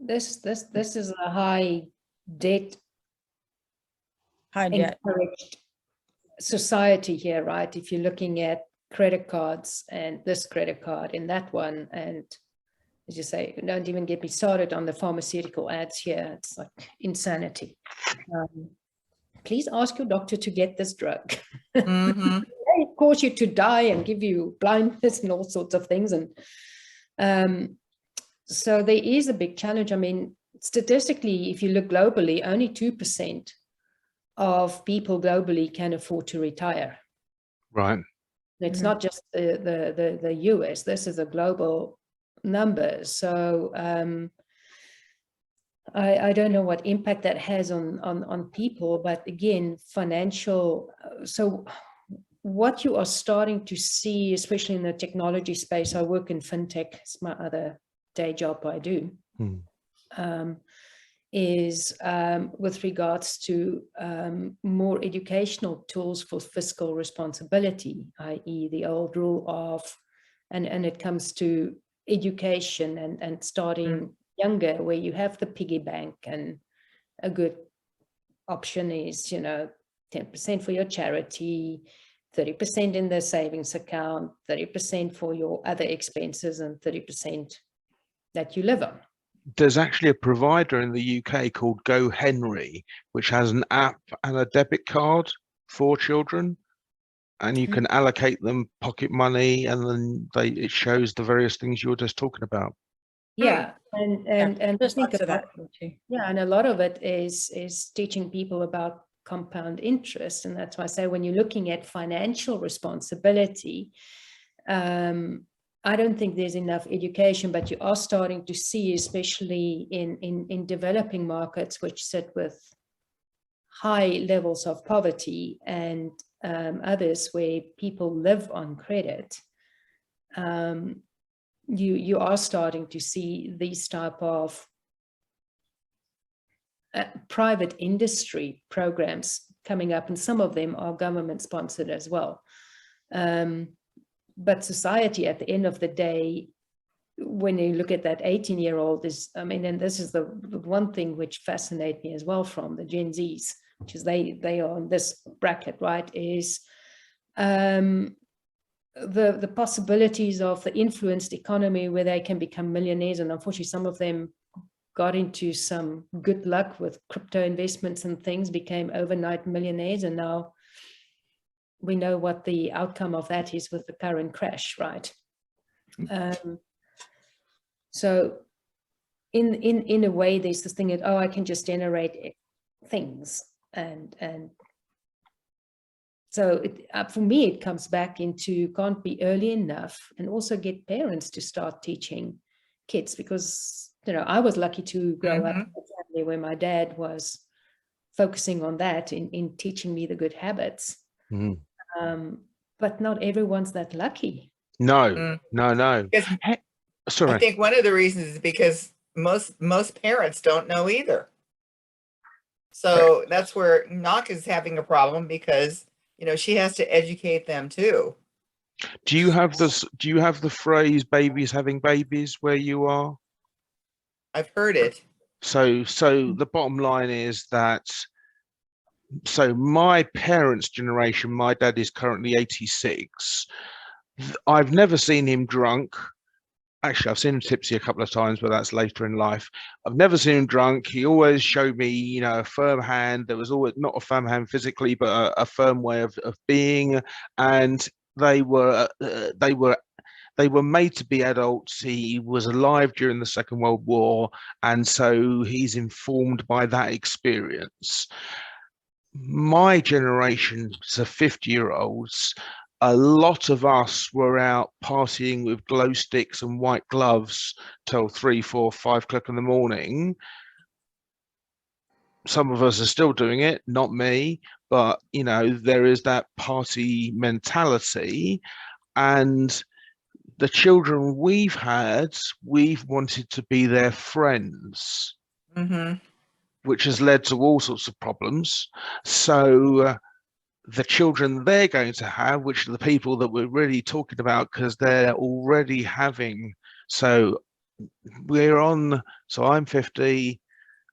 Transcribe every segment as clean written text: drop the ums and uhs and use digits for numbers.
this is a high debt encouraged society here, right? If you're looking at credit cards and this credit card and that one, and as you say, don't even get me started on the pharmaceutical ads here. It's like insanity. Please ask your doctor to get this drug. Mm-hmm. They cause you to die and give you blindness and all sorts of things. And so there is a big challenge. I mean, statistically, if you look globally, only 2% of people globally can afford to retire. Right. It's not just the US. This is a global number. So I don't know what impact that has on people, but again, financial. So what you are starting to see, especially in the technology space, I work in fintech, it's my other day job I do, is with regards to more educational tools for fiscal responsibility, i.e. the old rule of, and it comes to education and starting younger, where you have the piggy bank, and a good option is, 10% for your charity, 30% in the savings account, 30% for your other expenses, and 30% that you live on. There's actually a provider in the UK called GoHenry, which has an app and a debit card for children, and you can allocate them pocket money, and then it shows the various things you were just talking about. Yeah, and there's think lots of about, that. yeah, and a lot of it is teaching people about compound interest, and that's why I say when you're looking at financial responsibility, I don't think there's enough education, but you are starting to see, especially in developing markets, which sit with high levels of poverty, and others where people live on credit. You are starting to see these type of private industry programs coming up, and some of them are government sponsored as well. But society, at the end of the day, when you look at that 18-year-old, is, I mean, and this is the one thing which fascinates me as well from the Gen Zs, which is they are in this bracket, right, is the possibilities of the influenced economy where they can become millionaires. And unfortunately, some of them got into some good luck with crypto investments and things, became overnight millionaires. And now we know what the outcome of that is with the current crash, right? So in a way, there's this thing that, oh, I can just generate things. And so for me, it comes back into can't be early enough, and also get parents to start teaching kids, because, I was lucky to grow up in a family where my dad was focusing on that in teaching me the good habits. But not everyone's that lucky. No. Sorry. I think one of the reasons is because most parents don't know either. So that's where Knock is having a problem, because she has to educate them too. Do you have the phrase "babies having babies" where you are? I've heard it. So the bottom line is that, so my parents' generation, my dad is currently 86. I've never seen him drunk. Actually, I've seen him tipsy a couple of times, but that's later in life. I've never seen him drunk. He always showed me, a firm hand. There was always not a firm hand physically, but a firm way of being. And they were made to be adults. He was alive during the Second World War, and so he's informed by that experience. My generation, so 50-year-olds, a lot of us were out partying with glow sticks and white gloves till 3, 4, 5 o'clock in the morning. Some of us are still doing it, not me, but there is that party mentality. And the children we've had, we've wanted to be their friends, which has led to all sorts of problems. So the children they're going to have, which are the people that we're really talking about, because they're already having, so we're on, so I'm 50,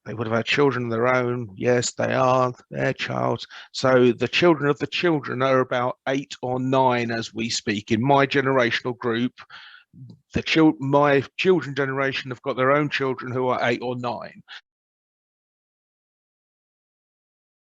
they would have had children of their own. Yes, they are their child. So the children of the children are about 8 or 9 as we speak. In my generational group, my children generation have got their own children who are 8 or 9.